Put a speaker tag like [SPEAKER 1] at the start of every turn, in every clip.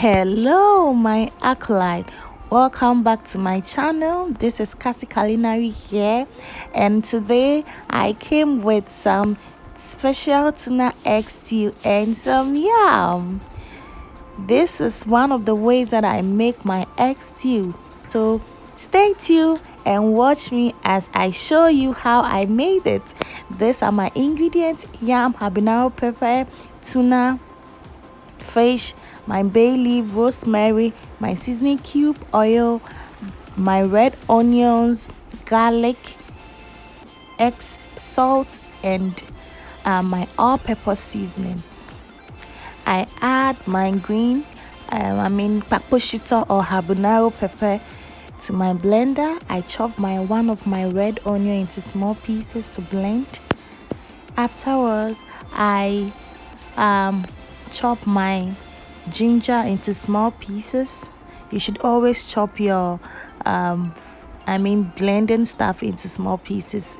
[SPEAKER 1] Hello, my acolyte. Welcome back to my channel. This is Cassie Culinary here, and today I came with some special tuna egg stew and some yam. This is one of the ways that I make my egg stew. So stay tuned and watch me as I show you how I made it. These are my ingredients: yam, habanero pepper, tuna, fish, my bay leaf, rosemary, my seasoning cube, oil, my red onions, garlic, eggs, salt, and my all pepper seasoning. I add my green, paposhito or habanero pepper to my blender. I chop one of my red onion into small pieces to blend. Afterwards, I chop my ginger into small pieces. You should always chop your blending stuff into small pieces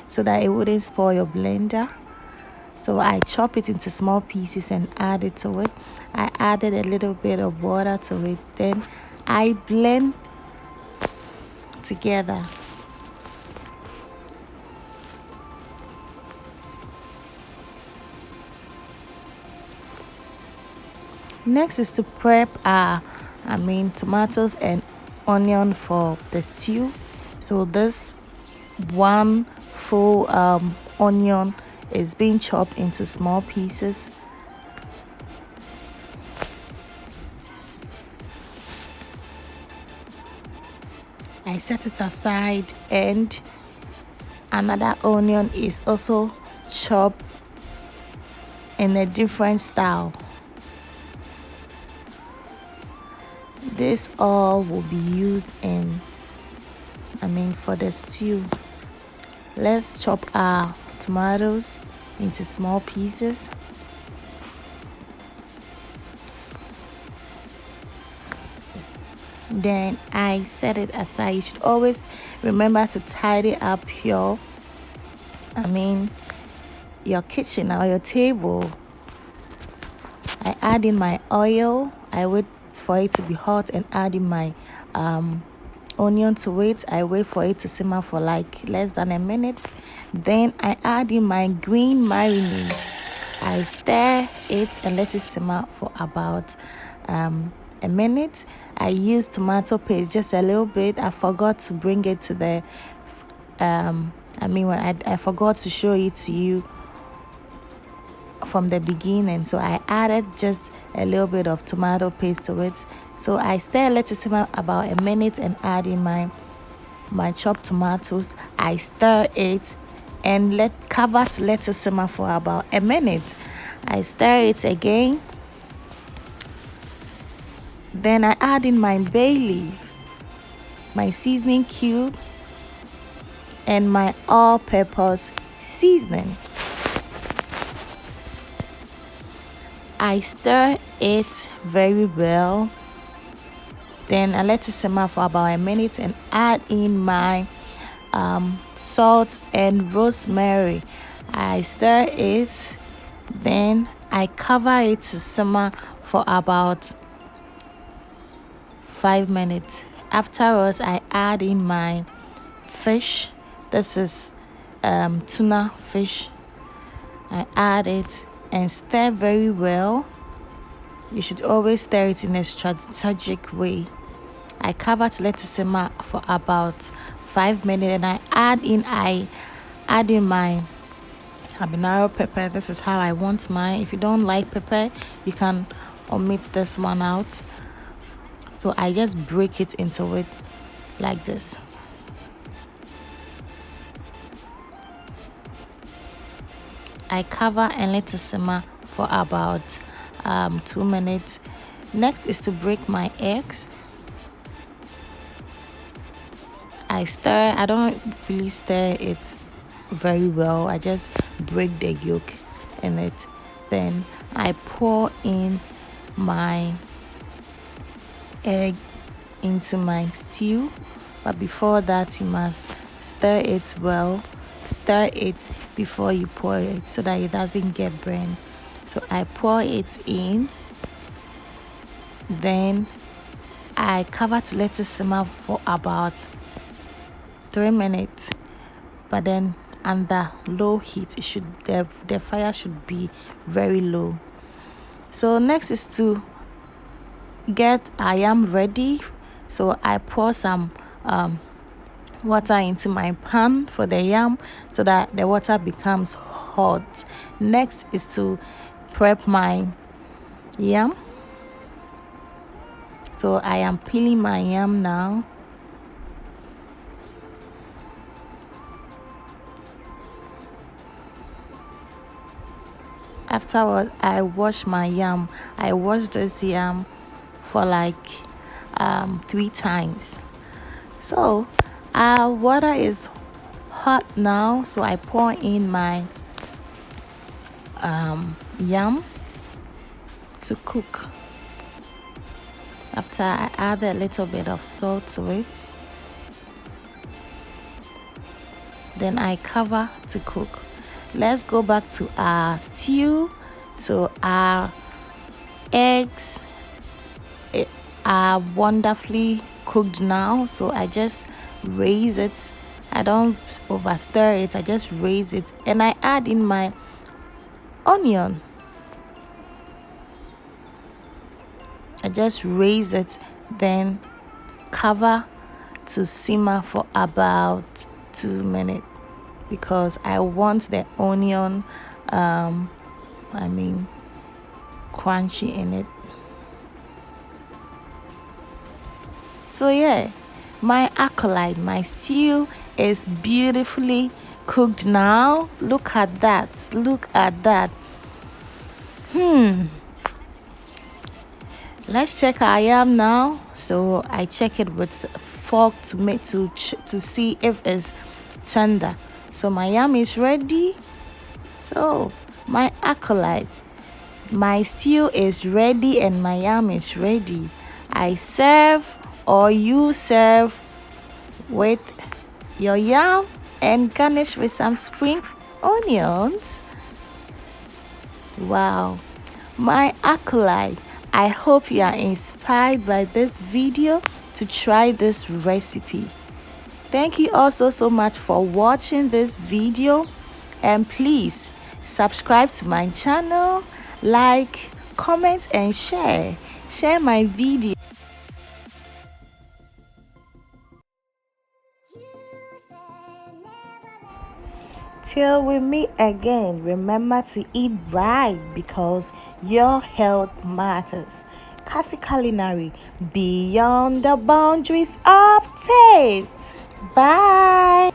[SPEAKER 1] so that it wouldn't spoil your blender. So I chop it into small pieces and add it to it. I added a little bit of water to it, then I blend together. Next is to prep tomatoes and onion for the stew. So this one full onion is being chopped into small pieces. I set it aside, and another onion is also chopped in a different style. This all will be used for the stew. Let's chop our tomatoes into small pieces. Then I set it aside. You should always remember to tidy up your kitchen or your table. I add in my oil. I wait for it to be hot and add in my onion to it. I wait for it to simmer for like less than a minute. Then I add in my green marinade. I stir it and let it simmer for about a minute. I use tomato paste just a little bit. I forgot to bring it to the I forgot to show it to you from the beginning, so I added just a little bit of tomato paste to it. So I stir, let it simmer about a minute, and add in my chopped tomatoes. I stir it and let it simmer for about a minute. I stir it again. Then I add in my bay leaf, my seasoning cube, and my all peppers seasoning. I stir it very well. Then I let it simmer for about a minute and add in my salt and rosemary. I stir it, then I cover it to simmer for about 5 minutes. Afterwards, I add in my fish. This is tuna fish. I add it and stir very well. You should always stir it in a strategic way. I cover to let it simmer for about 5 minutes, and I add in my habanero pepper. This is how I want mine. If you don't like pepper, you can omit this one out. So I just break it into it like this. I cover and let it simmer for about 2 minutes. Next is to break my eggs. I stir. I don't really stir it very well. I just break the yolk in it. Then I pour in my egg into my stew, but before that you must stir it well. Stir it before you pour it so that it doesn't get burned. So I pour it in. Then I cover to let it simmer for about 3 minutes, but then under low heat. It should the fire should be very low. So next is to get our yam ready. So I pour some water into my pan for the yam so that the water becomes hot. Next is to prep my yam. So I am peeling my yam now. Afterward, I wash my yam. I wash this yam for like 3 times. So our water is hot now, so I pour in my yam to cook. After I add a little bit of salt to it, then I cover to cook. Let's go back to our stew. So our eggs are wonderfully cooked now, so I just raise it. I don't over stir it, I just raise it, and I add in my onion. I just raise it, then cover to simmer for about 2 minutes because I want the onion crunchy in it. So yeah, my acolyte, my stew is beautifully cooked now. Look at that, look at that. Let's check our yam now. So I check it with fork to see if it's tender. So my yam is ready. So my acolyte, my stew is ready and my yam is ready. I serve or you serve with your yam and garnish with some spring onions. Wow, my acolyte, I hope you are inspired by this video to try this recipe. Thank you also so much for watching this video, and please subscribe to my channel, like, comment and share my video. Till we meet again, remember to eat right because your health matters. Kasi Culinary, beyond the boundaries of taste. Bye.